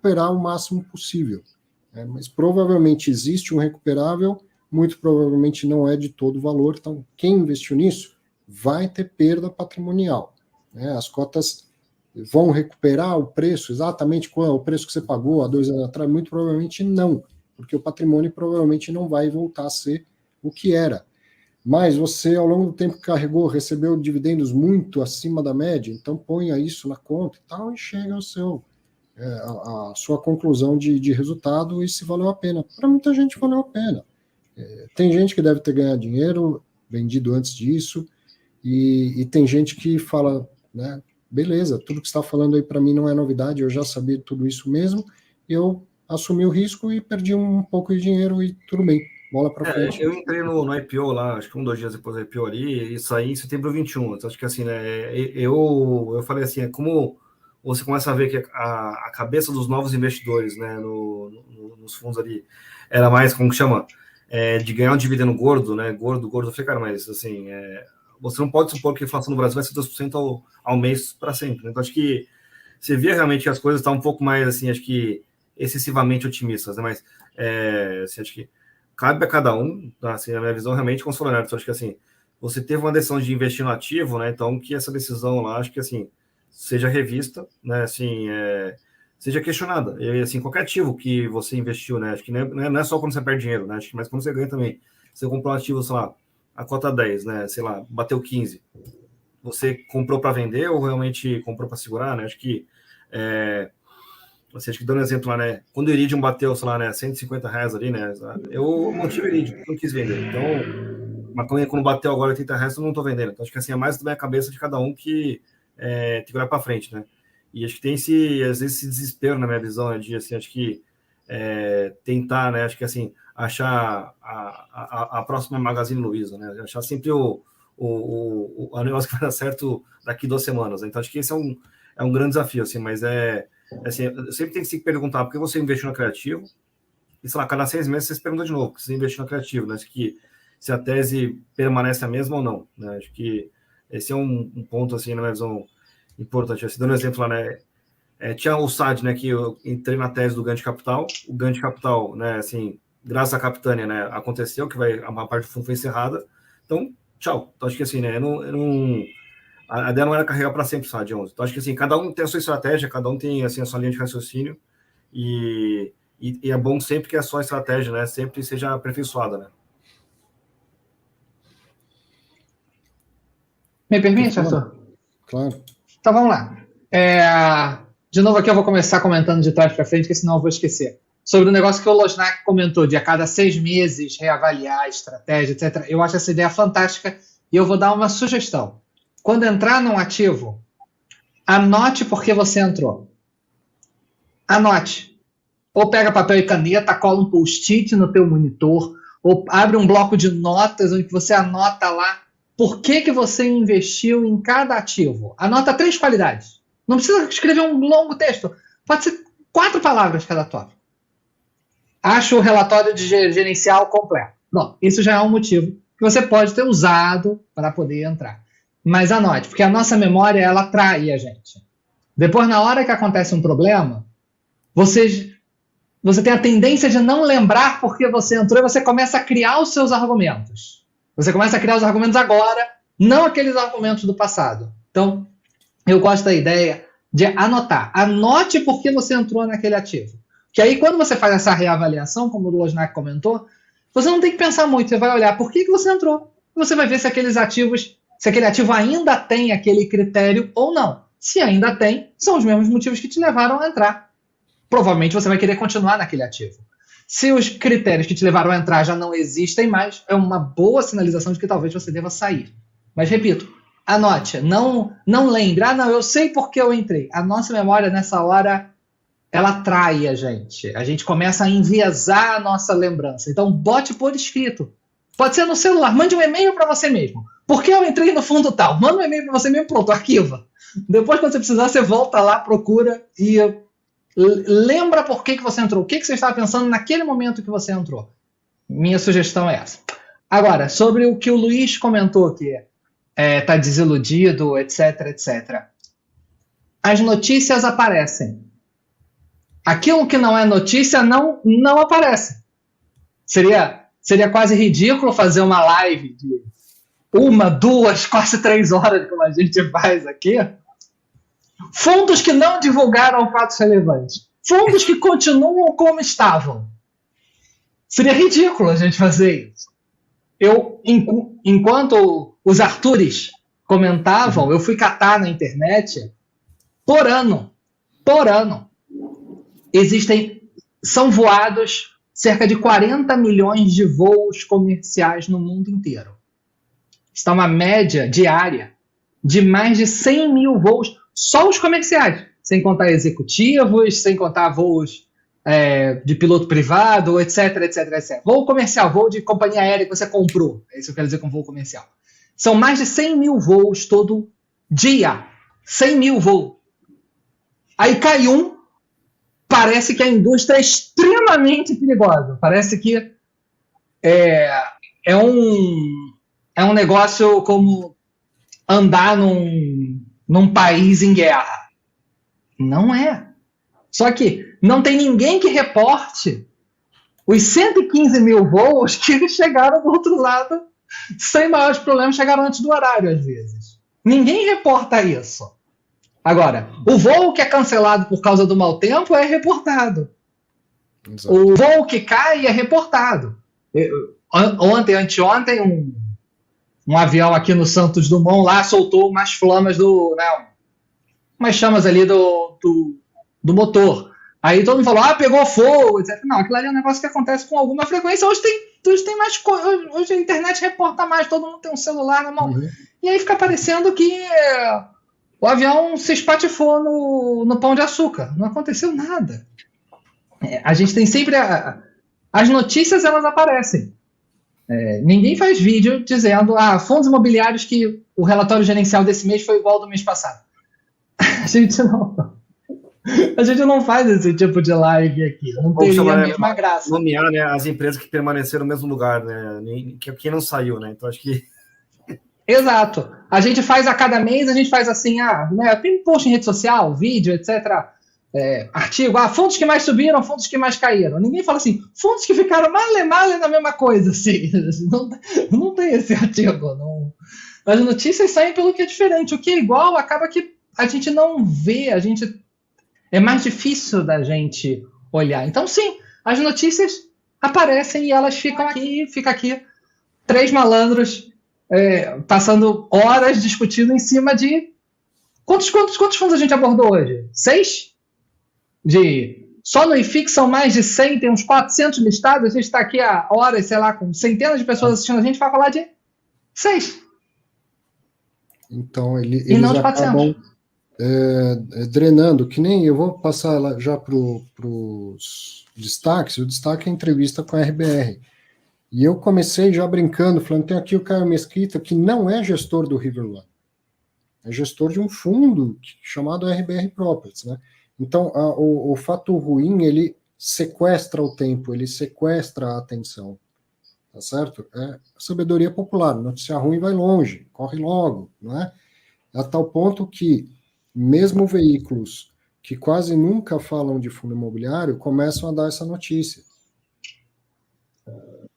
recuperar o máximo possível. Mas provavelmente existe um recuperável, muito provavelmente não é de todo o valor, então quem investiu nisso vai ter perda patrimonial. As cotas vão recuperar o preço, exatamente qual é o preço que você pagou há 2 anos atrás? Muito provavelmente não, porque o patrimônio provavelmente não vai voltar a ser o que era. Mas você, ao longo do tempo que carregou, recebeu dividendos muito acima da média, então ponha isso na conta e tal, e chega ao seu, a sua conclusão de resultado e se valeu a pena. Para muita gente valeu a pena. Tem gente que deve ter ganhado dinheiro, vendido antes disso, e tem gente que fala, né, beleza, tudo que você está falando aí para mim não é novidade, eu já sabia tudo isso mesmo, eu assumi o risco e perdi um pouco de dinheiro e tudo bem. Bola para frente. Eu entrei no IPO lá, acho que 2 dias depois do IPO ali, e saí em setembro 21. Então, acho que assim, né, eu falei assim, como você começa a ver que a cabeça dos novos investidores, né, nos fundos ali, era mais, como que chama? De ganhar um dividendo gordo, né, gordo. Eu falei, cara, mas assim, você não pode supor que a inflação no Brasil vai ser 2% ao mês para sempre. Né? Então, acho que você via realmente que as coisas estão um pouco mais, assim, acho que excessivamente otimistas, né, mas assim, acho que cabe a cada um, assim, a minha visão realmente com os funcionários. Acho que assim, você teve uma decisão de investir no ativo, né? Então que essa decisão lá, acho que assim, seja revista, né? Assim, seja questionada. E assim, qualquer ativo que você investiu, né? Acho que não é só quando você perde dinheiro, né? Acho que mas quando você ganha também. Você comprou um ativo, sei lá, a cota 10, né? Sei lá, bateu 15. Você comprou para vender ou realmente comprou para segurar, né? Acho que você acha que dando exemplo lá, né? Quando o Iridium bateu, sei lá, né, R$150 ali, né? Eu mantive o Iridium, não quis vender. Então, mas quando bateu agora R$80, eu não estou vendendo. Então, acho que assim, é mais da minha cabeça de cada um que tem que olhar para frente, né? E acho que tem às vezes, esse desespero na minha visão, né? De assim, acho que tentar, né? Acho que assim, achar a próxima Magazine Luiza, né? Achar sempre o negócio que vai dar certo daqui 2 semanas. Né? Então, acho que esse é um grande desafio, assim, mas assim, eu sempre tenho que se perguntar por que você investiu no criativo e, sei lá, cada 6 meses você se pergunta de novo, porque você investiu no criativo, né? Acho que se a tese permanece a mesma ou não, né? Acho que esse é um ponto, assim, na minha visão, importante. Assim, dando um exemplo lá, né? Tinha o SAD, né, que eu entrei na tese do ganho de capital, o ganho de capital, né, assim, graças à Capitânia, né, aconteceu, que a parte do fundo foi encerrada, então, tchau. Então, acho que assim, né, a ideia não era carregar para sempre, sabe, de 11. Então, acho que assim, cada um tem a sua estratégia, cada um tem assim, a sua linha de raciocínio, e é bom sempre que a sua estratégia, né, sempre seja aperfeiçoada, né? Me permite, Arthur? Claro. Então, vamos lá. De novo aqui eu vou começar comentando de trás para frente, porque senão eu vou esquecer. Sobre o negócio que o Losnak comentou, de a cada 6 meses reavaliar a estratégia, etc. Eu acho essa ideia fantástica e eu vou dar uma sugestão. Quando entrar num ativo, anote por que você entrou. Anote. Ou pega papel e caneta, cola um post-it no teu monitor, ou abre um bloco de notas onde você anota lá por que você investiu em cada ativo. Anota 3 qualidades. Não precisa escrever um longo texto. Pode ser 4 palavras cada tópico. Acho o relatório de gerencial completo. Bom, isso já é um motivo que você pode ter usado para poder entrar. Mas anote, porque a nossa memória, ela trai a gente. Depois, na hora que acontece um problema, você tem a tendência de não lembrar por que você entrou e você começa a criar os seus argumentos. Você começa a criar os argumentos agora, não aqueles argumentos do passado. Então, eu gosto da ideia de anotar. Anote por que você entrou naquele ativo. Que aí, quando você faz essa reavaliação, como o Losnak comentou, você não tem que pensar muito. Você vai olhar por que você entrou. Você vai ver se aquele ativo ainda tem aquele critério ou não. Se ainda tem, são os mesmos motivos que te levaram a entrar. Provavelmente você vai querer continuar naquele ativo. Se os critérios que te levaram a entrar já não existem mais, é uma boa sinalização de que talvez você deva sair. Mas, repito, anote, não lembre. Não, eu sei por que eu entrei. A nossa memória, nessa hora, ela trai a gente. A gente começa a enviesar a nossa lembrança. Então, bote por escrito. Pode ser no celular. Mande um e-mail para você mesmo. Por que eu entrei no fundo tal? Manda um e-mail para você mesmo, pronto, arquiva. Depois, quando você precisar, você volta lá, procura e lembra por que você entrou. O que você estava pensando naquele momento que você entrou. Minha sugestão é essa. Agora, sobre o que o Luiz comentou, que está desiludido, etc, etc. As notícias aparecem. Aquilo que não é notícia não aparece. Seria quase ridículo fazer uma live de 1, 2, quase 3 horas, como a gente faz aqui. Fundos que não divulgaram fatos relevantes. Fundos que continuam como estavam. Seria ridículo a gente fazer isso. Enquanto os Artures comentavam, eu fui catar na internet, por ano, são voados cerca de 40 milhões de voos comerciais no mundo inteiro. Está uma média diária de mais de 100 mil voos, só os comerciais, sem contar executivos, sem contar voos de piloto privado, etc. Voo comercial, voo de companhia aérea que você comprou. É isso que eu quero dizer com voo comercial. São mais de 100 mil voos todo dia. 100 mil voos. Aí cai parece que a indústria é extremamente perigosa. Parece que é um negócio como andar num país em guerra. Não é. Só que não tem ninguém que reporte os 115 mil voos que eles chegaram do outro lado sem maiores problemas, chegaram antes do horário, às vezes. Ninguém reporta isso. Agora, o voo que é cancelado por causa do mau tempo é reportado. Exato. O voo que cai é reportado. Anteontem, um avião aqui no Santos Dumont lá soltou umas flamas umas chamas ali do motor. Aí todo mundo falou, pegou fogo, etc. Não, aquilo ali é um negócio que acontece com alguma frequência. Hoje tem mais coisa. Hoje a internet reporta mais, todo mundo tem um celular na mão. Uhum. E aí fica parecendo que o avião se espatifou no Pão de Açúcar. Não aconteceu nada. A gente tem sempre... As notícias, elas aparecem. Ninguém faz vídeo dizendo fundos imobiliários que o relatório gerencial desse mês foi igual ao do mês passado. A gente não faz esse tipo de live aqui. Não teria a mesma graça. Nomear, né, as empresas que permaneceram no mesmo lugar, né? Quem não saiu, né? Então acho que... Exato. A gente faz a cada mês, a gente faz assim, tem post em rede social, vídeo, etc. Artigo, fundos que mais subiram, fundos que mais caíram. Ninguém fala assim, fundos que ficaram male na mesma coisa. Assim. Não tem esse artigo. Não. As notícias saem pelo que é diferente. O que é igual acaba que a gente não vê, é mais difícil da gente olhar. Então, sim, as notícias aparecem e elas ficam aqui, fica aqui 3 malandros passando horas discutindo em cima de... Quantos fundos a gente abordou hoje? 6? Só no IFIX são mais de 100, tem uns 400 listados, a gente está aqui há horas, sei lá, com centenas de pessoas assistindo a gente, vai falar de 6. Então, eles acabam drenando, que nem eu vou passar já para os destaques. O destaque é a entrevista com a RBR. E eu comecei já brincando, falando, tem aqui o Caio Mesquita, que não é gestor do River One, é gestor de um fundo chamado RBR Properties, né? Então, o fato ruim, ele sequestra o tempo, ele sequestra a atenção, tá certo? É sabedoria popular, notícia ruim vai longe, corre logo, não é? A tal ponto que mesmo veículos que quase nunca falam de fundo imobiliário começam a dar essa notícia.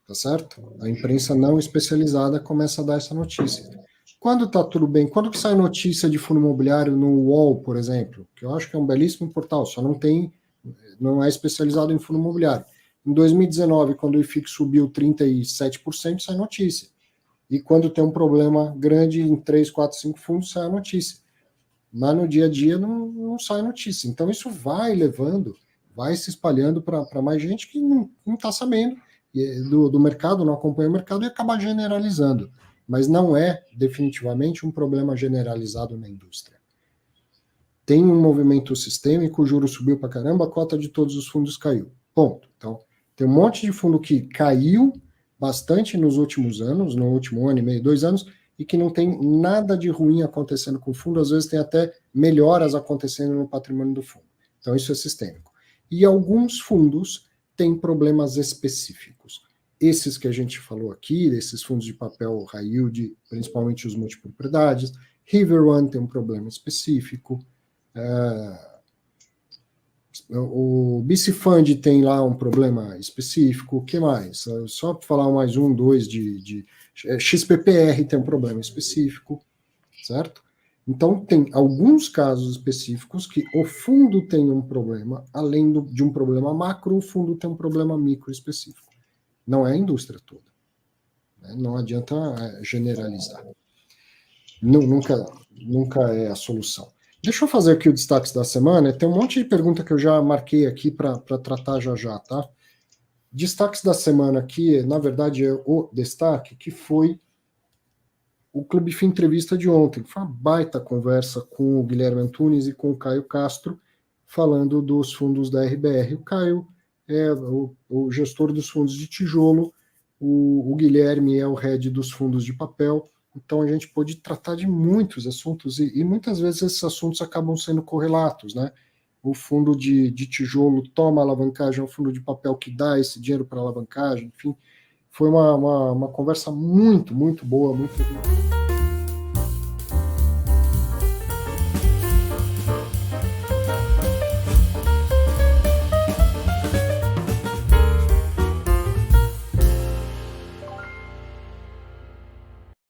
Tá certo? A imprensa não especializada começa a dar essa notícia. Quando tá tudo bem, quando que sai notícia de fundo imobiliário no UOL, por exemplo, que eu acho que é um belíssimo portal, só não é especializado em fundo imobiliário. Em 2019, quando o IFIX subiu 37%, sai notícia. E quando tem um problema grande em 3, 4, 5 fundos, sai a notícia. Mas no dia a dia não sai notícia. Então isso vai levando, vai se espalhando para mais gente que não está sabendo do mercado, não acompanha o mercado e acaba generalizando. Mas não é definitivamente um problema generalizado na indústria. Tem um movimento sistêmico, o juro subiu para caramba, a cota de todos os fundos caiu. Ponto. Então, tem um monte de fundo que caiu bastante nos últimos anos, no último ano e meio, 2 anos, e que não tem nada de ruim acontecendo com o fundo, às vezes tem até melhoras acontecendo no patrimônio do fundo. Então, isso é sistêmico. E alguns fundos têm problemas específicos. Esses que a gente falou aqui, esses fundos de papel high yield, principalmente os multipropriedades, River One tem um problema específico, O BC Fund tem lá um problema específico. O que mais? Só para falar mais um, dois de XPPR tem um problema específico, certo? Então, tem alguns casos específicos que o fundo tem um problema, além de um problema macro, o fundo tem um problema micro específico. Não é a indústria toda. Né? Não adianta generalizar. Nunca é a solução. Deixa eu fazer aqui o destaque da semana. Tem um monte de pergunta que eu já marquei aqui para tratar já, tá? Destaques da semana aqui, na verdade, é o destaque que foi o Clube Fim Entrevista de ontem. Foi uma baita conversa com o Guilherme Antunes e com o Caio Castro, falando dos fundos da RBR. O Caio é o gestor dos fundos de tijolo, o Guilherme é o head dos fundos de papel. Então a gente pôde tratar de muitos assuntos e muitas vezes esses assuntos acabam sendo correlatos, né? O fundo de tijolo toma alavancagem ao fundo de papel que dá esse dinheiro para alavancagem, enfim. Foi uma conversa muito boa, muito